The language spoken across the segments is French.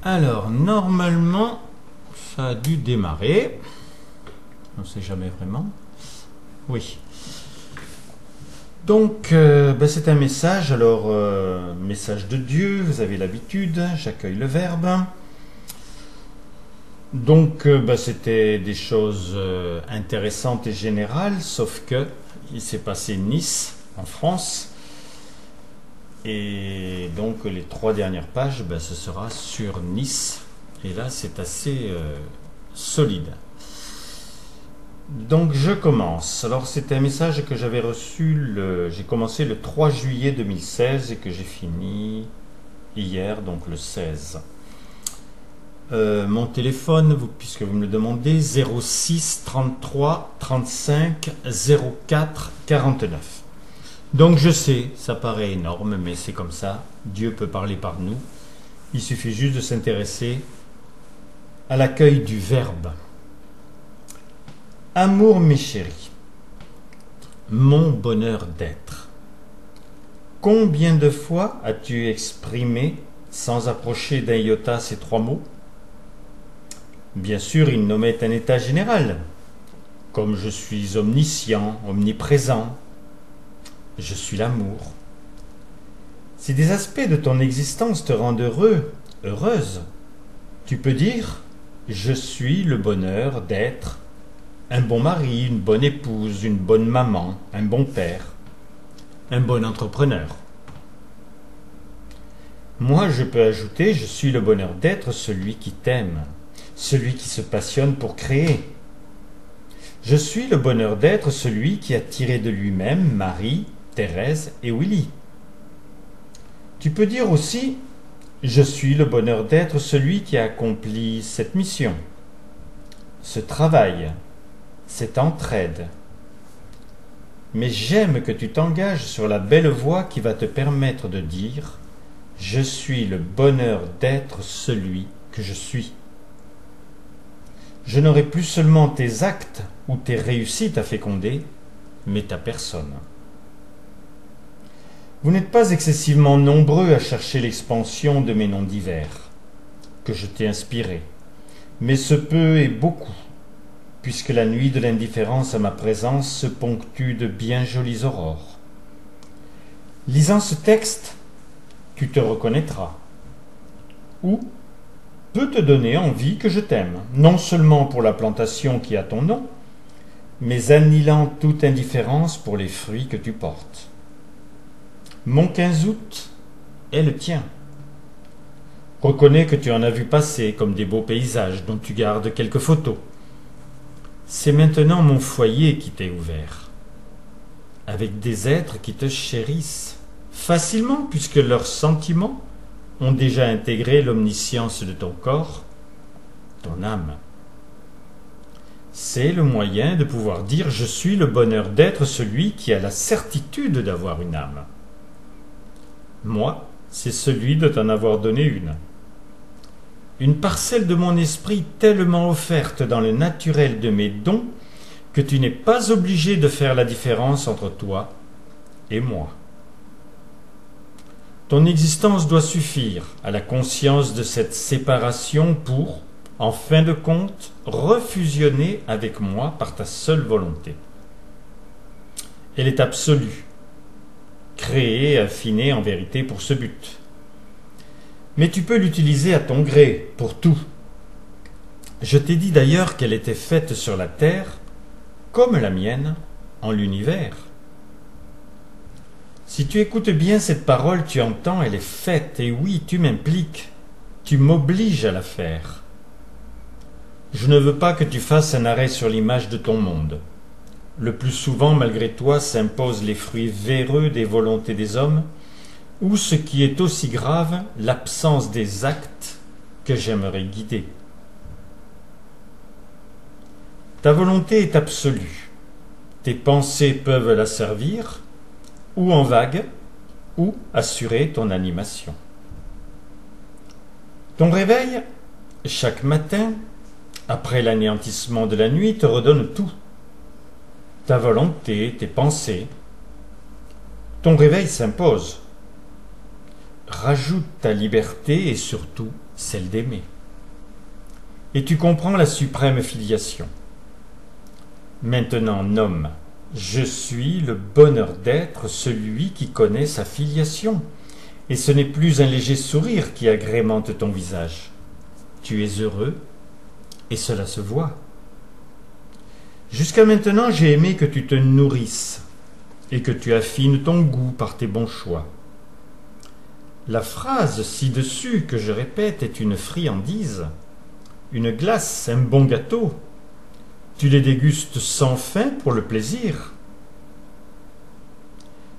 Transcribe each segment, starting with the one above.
Alors, normalement, ça a dû démarrer. On ne sait jamais vraiment. Oui. Donc, c'est un message. Alors, message de Dieu, vous avez l'habitude. J'accueille le verbe. Donc, c'était des choses intéressantes et générales, sauf que il s'est passé Nice, en France. Et donc, les 3 dernières pages, ce sera sur Nice. Et là, c'est assez solide. Donc, je commence. Alors, c'est un message que j'avais reçu, j'ai commencé le 3 juillet 2016 et que j'ai fini hier, donc le 16. Mon téléphone, puisque vous me le demandez, 06 33 35 04 49. Donc je sais, ça paraît énorme, mais c'est comme ça. Dieu peut parler par nous. Il suffit juste de s'intéresser à l'accueil du verbe. Amour, mes chéris, mon bonheur d'être. Combien de fois as-tu exprimé, sans approcher d'un iota, ces 3 mots? Bien sûr, ils nommaient un état général, comme je suis omniscient, omniprésent. Je suis l'amour. Si des aspects de ton existence te rendent heureux, heureuse, tu peux dire « Je suis le bonheur d'être un bon mari, une bonne épouse, une bonne maman, un bon père, un bon entrepreneur. » Moi, je peux ajouter « Je suis le bonheur d'être celui qui t'aime, celui qui se passionne pour créer. » Je suis le bonheur d'être celui qui a tiré de lui-même Marie, Thérèse et Willy. Tu peux dire aussi « Je suis le bonheur d'être celui qui a accompli cette mission, ce travail, cette entraide. » Mais j'aime que tu t'engages sur la belle voie qui va te permettre de dire « Je suis le bonheur d'être celui que je suis. » Je n'aurai plus seulement tes actes ou tes réussites à féconder, mais ta personne. Vous n'êtes pas excessivement nombreux à chercher l'expansion de mes noms divers, que je t'ai inspirés, mais ce peu est beaucoup, puisque la nuit de l'indifférence à ma présence se ponctue de bien jolies aurores. Lisant ce texte, tu te reconnaîtras, ou peut te donner envie que je t'aime, non seulement pour la plantation qui a ton nom, mais annihilant toute indifférence pour les fruits que tu portes. Mon 15 août est le tien. Reconnais que tu en as vu passer comme des beaux paysages dont tu gardes quelques photos. C'est maintenant mon foyer qui t'est ouvert, avec des êtres qui te chérissent, facilement puisque leurs sentiments ont déjà intégré l'omniscience de ton corps, ton âme. C'est le moyen de pouvoir dire « Je suis le bonheur d'être celui qui a la certitude d'avoir une âme. » Moi, c'est celui de t'en avoir donné une. Une parcelle de mon esprit tellement offerte dans le naturel de mes dons que tu n'es pas obligé de faire la différence entre toi et moi. Ton existence doit suffire à la conscience de cette séparation pour, en fin de compte, refusionner avec moi par ta seule volonté. Elle est absolue, créée et affinée en vérité pour ce but. Mais tu peux l'utiliser à ton gré, pour tout. Je t'ai dit d'ailleurs qu'elle était faite sur la terre, comme la mienne, en l'univers. Si tu écoutes bien cette parole, tu entends, elle est faite, et oui, tu m'impliques, tu m'obliges à la faire. Je ne veux pas que tu fasses un arrêt sur l'image de ton monde. Le plus souvent, malgré toi, s'imposent les fruits véreux des volontés des hommes, ou ce qui est aussi grave, l'absence des actes que j'aimerais guider. Ta volonté est absolue. Tes pensées peuvent la servir, ou en vague, ou assurer ton animation. Ton réveil, chaque matin, après l'anéantissement de la nuit, te redonne tout. Ta volonté, tes pensées. Ton réveil s'impose. Rajoute ta liberté et surtout celle d'aimer. Et tu comprends la suprême filiation. Maintenant, nomme, je suis le bonheur d'être celui qui connaît sa filiation. Et ce n'est plus un léger sourire qui agrémente ton visage. Tu es heureux, et cela se voit. Jusqu'à maintenant, j'ai aimé que tu te nourrisses, et que tu affines ton goût par tes bons choix. La phrase ci-dessus que je répète est une friandise, une glace, un bon gâteau. Tu les dégustes sans fin pour le plaisir.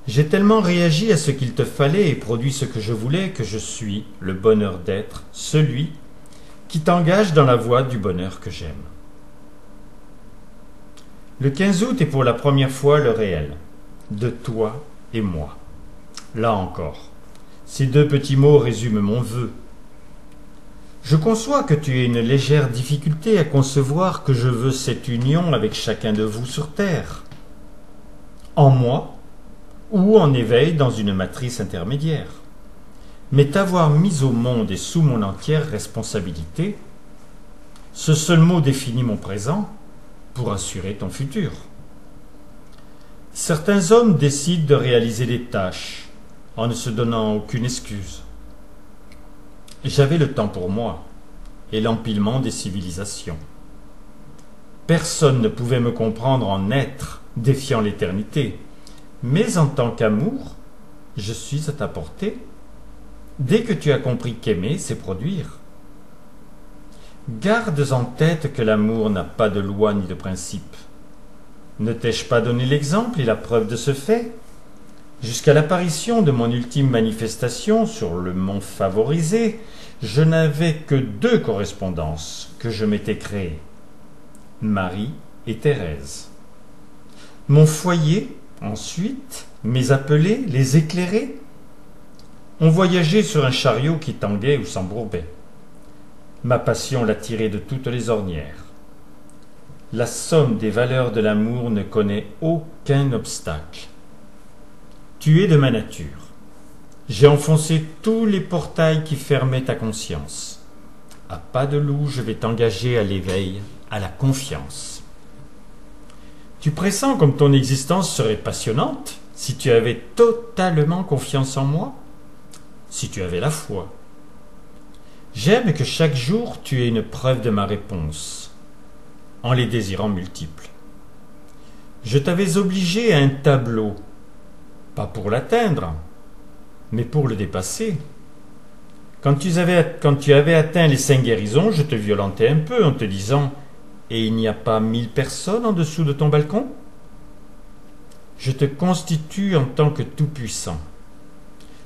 J'ai tellement réagi à ce qu'il te fallait et produit ce que je voulais que je suis le bonheur d'être, celui qui t'engage dans la voie du bonheur que j'aime. Le 15 août est pour la première fois le réel, de toi et moi. Là encore, ces deux petits mots résument mon vœu. Je conçois que tu aies une légère difficulté à concevoir que je veux cette union avec chacun de vous sur terre, en moi ou en éveil dans une matrice intermédiaire. Mais t'avoir mis au monde et sous mon entière responsabilité, ce seul mot définit mon présent pour assurer ton futur. Certains hommes décident de réaliser des tâches en ne se donnant aucune excuse. J'avais le temps pour moi et l'empilement des civilisations. Personne ne pouvait me comprendre en être défiant l'éternité, mais en tant qu'amour, je suis à ta portée. Dès que tu as compris qu'aimer, c'est produire. Garde en tête que l'amour n'a pas de loi ni de principe. Ne t'ai-je pas donné l'exemple et la preuve de ce fait? Jusqu'à l'apparition de mon ultime manifestation sur le mont favorisé, je n'avais que 2 correspondances que je m'étais créées, Marie et Thérèse. Mon foyer, ensuite, mes appelés, les éclairés, ont voyagé sur un chariot qui tanguait ou s'embourbait. Ma passion l'a tiré de toutes les ornières. La somme des valeurs de l'amour ne connaît aucun obstacle. Tu es de ma nature. J'ai enfoncé tous les portails qui fermaient ta conscience. À pas de loup, je vais t'engager à l'éveil, à la confiance. Tu pressens comme ton existence serait passionnante si tu avais totalement confiance en moi, si tu avais la foi. J'aime que chaque jour tu aies une preuve de ma réponse, en les désirant multiples. Je t'avais obligé à un tableau, pas pour l'atteindre, mais pour le dépasser. Quand tu avais atteint les 5 guérisons, je te violentais un peu en te disant « Et il n'y a pas 1000 personnes en dessous de ton balcon ?» Je te constitue en tant que tout-puissant.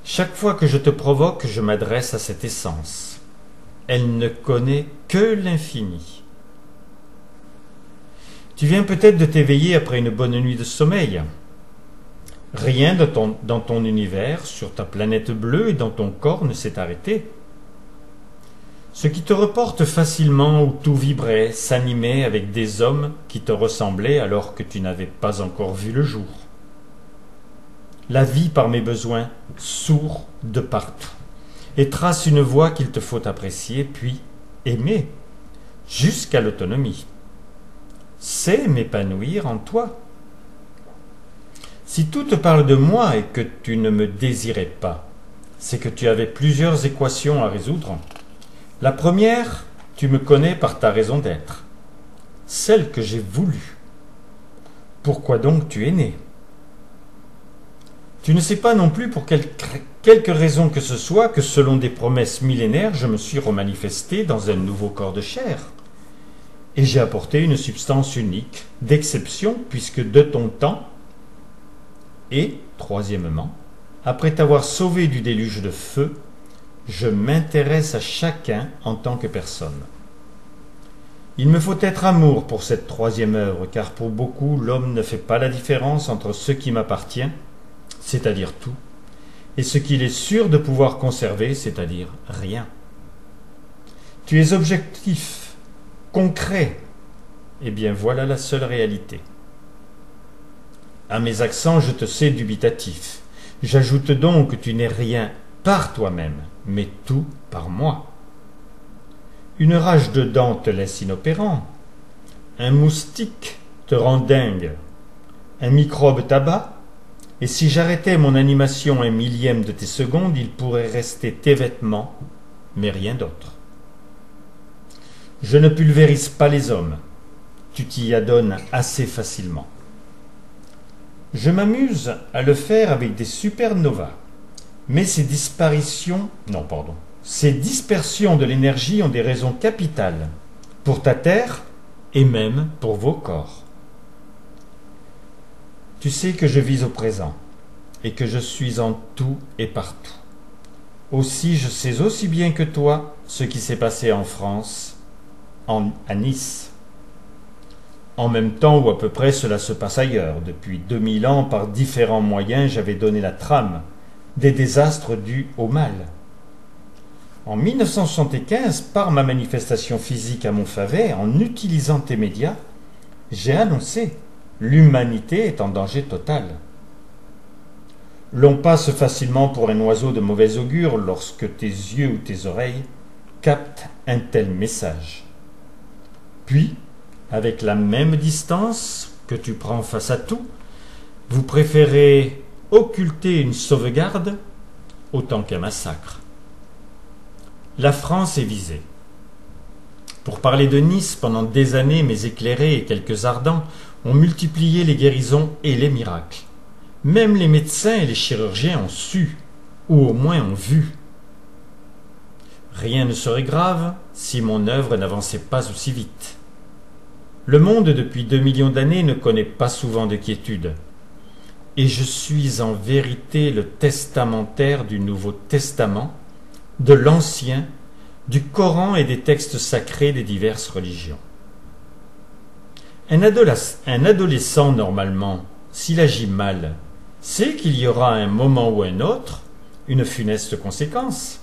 Chaque fois que je te provoque, je m'adresse à cette essence. Elle ne connaît que l'infini. Tu viens peut-être de t'éveiller après une bonne nuit de sommeil. Rien dans ton univers, sur ta planète bleue et dans ton corps ne s'est arrêté. Ce qui te reporte facilement où tout vibrait, s'animait avec des hommes qui te ressemblaient alors que tu n'avais pas encore vu le jour. La vie par mes besoins, sourd de partout, et trace une voie qu'il te faut apprécier, puis aimer, jusqu'à l'autonomie. C'est m'épanouir en toi. Si tout te parle de moi et que tu ne me désirais pas, c'est que tu avais plusieurs équations à résoudre. La première, tu me connais par ta raison d'être, celle que j'ai voulu. Pourquoi donc tu es né? Tu ne sais pas non plus pour quelque raison que ce soit que selon des promesses millénaires, je me suis remanifesté dans un nouveau corps de chair. Et j'ai apporté une substance unique, d'exception, puisque de ton temps, et, troisièmement, après t'avoir sauvé du déluge de feu, je m'intéresse à chacun en tant que personne. Il me faut être amour pour cette troisième œuvre, car pour beaucoup, l'homme ne fait pas la différence entre ce qui m'appartient, c'est-à-dire tout, et ce qu'il est sûr de pouvoir conserver, c'est-à-dire rien. Tu es objectif, concret, eh bien voilà la seule réalité. À mes accents, je te sais dubitatif. J'ajoute donc que tu n'es rien par toi-même, mais tout par moi. Une rage de dents te laisse inopérant. Un moustique te rend dingue. Un microbe t'abat. Et si j'arrêtais mon animation un millième de tes secondes, il pourrait rester tes vêtements, mais rien d'autre. Je ne pulvérise pas les hommes. Tu t'y adonnes assez facilement. Je m'amuse à le faire avec des supernovas. Mais ces dispersions de l'énergie ont des raisons capitales pour ta Terre et même pour vos corps. Tu sais que je vis au présent et que je suis en tout et partout. Aussi, je sais aussi bien que toi ce qui s'est passé en France, à Nice. En même temps ou à peu près cela se passe ailleurs. Depuis 2000 ans, par différents moyens, j'avais donné la trame des désastres dus au mal. En 1975, par ma manifestation physique à Montfavet, en utilisant tes médias, j'ai annoncé « L'humanité est en danger total ». L'on passe facilement pour un oiseau de mauvais augure lorsque tes yeux ou tes oreilles captent un tel message. Puis, avec la même distance que tu prends face à tout, vous préférez occulter une sauvegarde autant qu'un massacre. La France est visée. Pour parler de Nice, pendant des années, mes éclairés et quelques ardents ont multiplié les guérisons et les miracles. Même les médecins et les chirurgiens ont su, ou au moins ont vu. Rien ne serait grave si mon œuvre n'avançait pas aussi vite. Le monde, depuis 2 millions d'années, ne connaît pas souvent de quiétude. Et je suis en vérité le testamentaire du Nouveau Testament, de l'Ancien, du Coran et des textes sacrés des diverses religions. Un adolescent, normalement, s'il agit mal, sait qu'il y aura un moment ou un autre une funeste conséquence.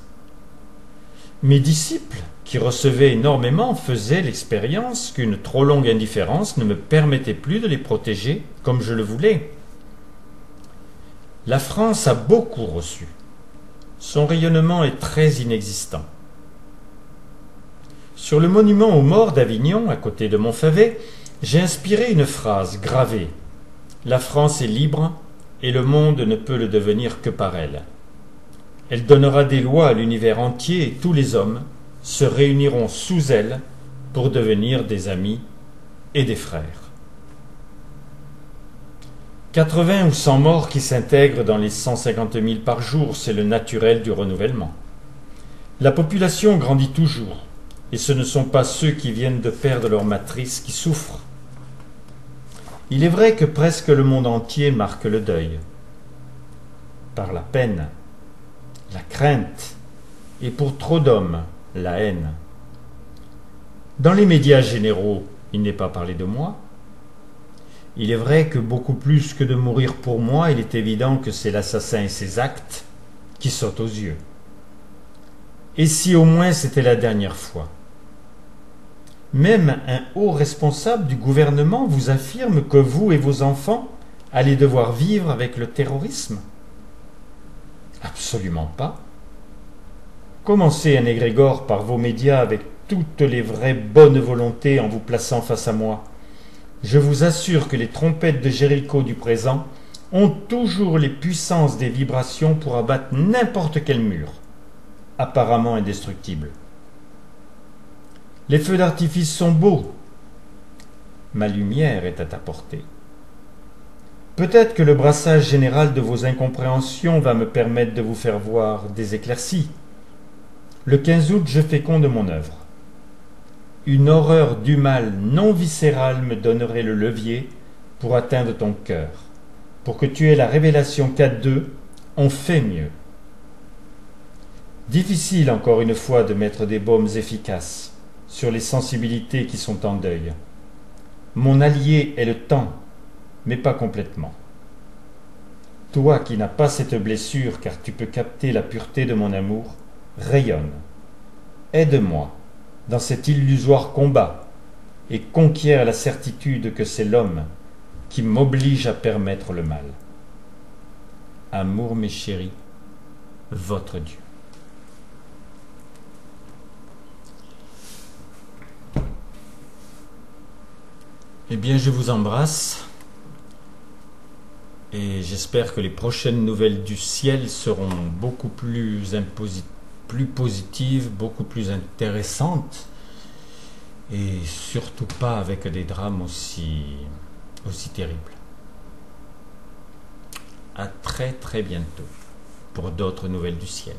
Mes disciples, qui recevaient énormément, faisaient l'expérience qu'une trop longue indifférence ne me permettait plus de les protéger comme je le voulais. La France a beaucoup reçu. Son rayonnement est très inexistant. Sur le monument aux morts d'Avignon, à côté de Montfavet, j'ai inspiré une phrase gravée. La France est libre et le monde ne peut le devenir que par elle. Elle donnera des lois à l'univers entier et tous les hommes se réuniront sous elle pour devenir des amis et des frères. 80 ou 100 morts qui s'intègrent dans les 150 000 par jour, c'est le naturel du renouvellement. La population grandit toujours, et ce ne sont pas ceux qui viennent de perdre leur matrice qui souffrent. Il est vrai que presque le monde entier marque le deuil, par la peine, la crainte, et pour trop d'hommes, la haine. Dans les médias généraux, il n'est pas parlé de moi. Il est vrai que beaucoup plus que de mourir pour moi, il est évident que c'est l'assassin et ses actes qui sautent aux yeux. Et si au moins c'était la dernière fois? Même un haut responsable du gouvernement vous affirme que vous et vos enfants allez devoir vivre avec le terrorisme? Absolument pas. Commencez un égrégore par vos médias avec toutes les vraies bonnes volontés en vous plaçant face à moi. Je vous assure que les trompettes de Jéricho du présent ont toujours les puissances des vibrations pour abattre n'importe quel mur, apparemment indestructible. Les feux d'artifice sont beaux. Ma lumière est à ta portée. Peut-être que le brassage général de vos incompréhensions va me permettre de vous faire voir des éclaircies. Le 15 août, je féconde mon œuvre. Une horreur du mal non viscérale me donnerait le levier pour atteindre ton cœur, pour que tu aies la révélation qu'à deux, on fait mieux. Difficile encore une fois de mettre des baumes efficaces sur les sensibilités qui sont en deuil. Mon allié est le temps, mais pas complètement. Toi qui n'as pas cette blessure car tu peux capter la pureté de mon amour, rayonne. Aide-moi dans cet illusoire combat et conquiert la certitude que c'est l'homme qui m'oblige à permettre le mal. Amour, mes chéris, votre Dieu. Eh bien, je vous embrasse et j'espère que les prochaines nouvelles du ciel seront beaucoup plus positives, beaucoup plus intéressantes et surtout pas avec des drames aussi terribles. À très très bientôt pour d'autres nouvelles du ciel.